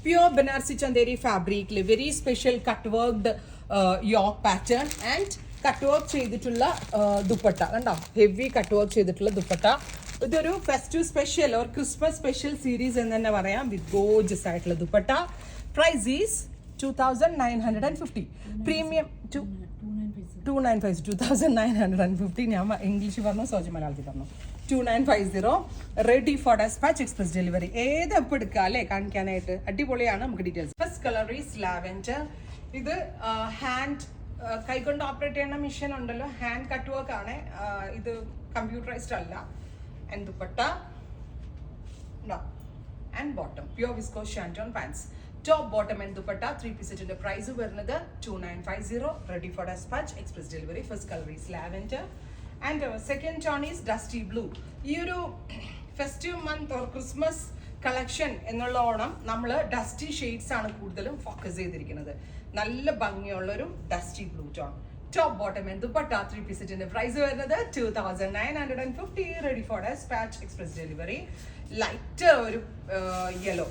Pure Banarsi Chanderi fabric, very special cut worked yoke pattern and cut work ചെയ്തിട്ടുള്ള ദുപ്പട്ട കണ്ടോ, heavy cut work ചെയ്തിട്ടുള്ള ദുപ്പട്ട. ഇതൊരു festive special or Christmas special series എന്ന് തന്നെ പറയാം, വിത്ത് gorgeous ആയിട്ടുള്ള ദുപ്പട്ട. Price is 2950. പ്രീമിയം 2950. ഞാൻ ഇംഗ്ലീഷ് പറഞ്ഞു, സോജി മലയാളത്തിൽ പറഞ്ഞു. 2950 ready for dispatch express delivery. ഏത് എപ്പോൾ എടുക്കുക അല്ലേ കാണിക്കാനായിട്ട്, അടിപൊളിയാണ്. നമുക്ക് details. First colour is lavender. ഇത് ഹാൻഡ് കൈകൊണ്ട് ഓപ്പറേറ്റ് ചെയ്യുന്ന മെഷീൻ ഉണ്ടല്ലോ, ഹാൻഡ് കട്ട് വർക്ക് ആണ് ഇത്, കമ്പ്യൂട്ടറൈസ്ഡ് അല്ല. And dupatta and bottom pure viscose shantoon pants. Top bottom and dupatta 3 പീസിന്റെ പ്രൈസ് വരുന്നത് 2950 ready for dispatch express delivery. First colour is lavender and second tone is dusty blue. ഈ ഒരു festive month or Christmas collection എന്നുള്ള ഓണം നമ്മൾ dusty shades ആണ് കൂടുതലും focus ചെയ്തിരിക്കുന്നത്. നല്ല ഭംഗിയുള്ളൊരു dusty blue tone. Top bottom and dupatta 3 പീസിന്റെ പ്രൈസ് വരുന്നത് 2950 ready for dispatch express delivery. Light ഒരു യെല്ലോ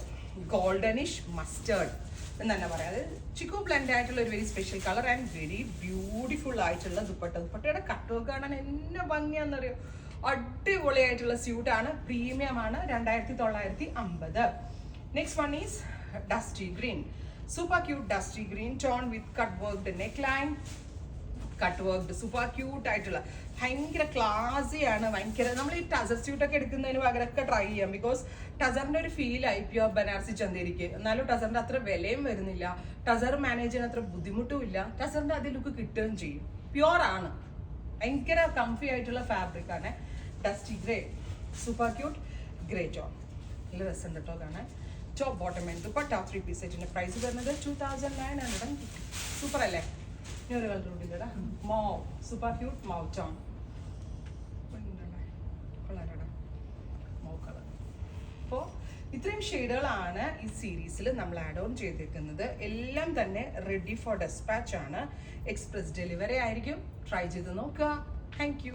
ഗോൾഡനിഷ് മസ്റ്റേർഡ് എന്ന് തന്നെ പറയാം. അത് ചിക്കു ബ്ലെൻഡ് ആയിട്ടുള്ള ഒരു very special colour and very beautiful ആയിട്ടുള്ള ദുപ്പട്ട. ദുപ്പട്ടയുടെ കട്ട് വർക്ക് കാണാൻ എന്നെ ഭംഗിയാണെന്നറിയോ, അടിപൊളിയായിട്ടുള്ള സ്യൂട്ടാണ്, പ്രീമിയം ആണ്. 2950. Next one is dusty green. Super cute dusty green tone with cut worked neck line, cut worked super cute ആയിട്ടുള്ള ഭയങ്കര ക്ലാസിയാണ്. ഭയങ്കര നമ്മൾ ഈ ടസർ സ്യൂട്ടൊക്കെ എടുക്കുന്നതിന് പകരമൊക്കെ ട്രൈ ചെയ്യാം, ബിക്കോസ് ടസറിന്റെ ഒരു ഫീലായി പ്യുവർ ബനാറസി ചന്തേരിക്ക്. എന്നാലും ടസറിന്റെ അത്ര വിലയും വരുന്നില്ല, ടസർ മാനേജ് ചെയ്യാൻ അത്ര ബുദ്ധിമുട്ടും ഇല്ല, ടസറിന്റെ അതേ ലുക്ക് കിട്ടുകയും ചെയ്യും. പ്യുവർ ആണ്, ഭയങ്കര കംഫി ആയിട്ടുള്ള ഫാബ്രിക് ആണ്. Dusty grey super cute grey tone, നല്ല രസം കേട്ടോ കാണാൻ. Top bottom and dupatta 3 piece സെറ്റിന്റെ പ്രൈസ് വരുന്നത് 2950. സൂപ്പർ അല്ലേ? ഇനി ഒരു കളർ കൂടിയില്ലടാ, mauve super cute mauve tone. Mauve colour. അപ്പോൾ ഇത്രയും ഷെയ്ഡുകളാണ് ഈ സീരീസിൽ നമ്മൾ ആഡ് ഓൺ ചെയ്തിരിക്കുന്നത്. എല്ലാം തന്നെ റെഡി ഫോർ ഡെസ്പാച്ച് ആണ്, എക്സ്പ്രസ് ഡെലിവറി ആയിരിക്കും. ട്രൈ ചെയ്ത് നോക്കുക. Thank you.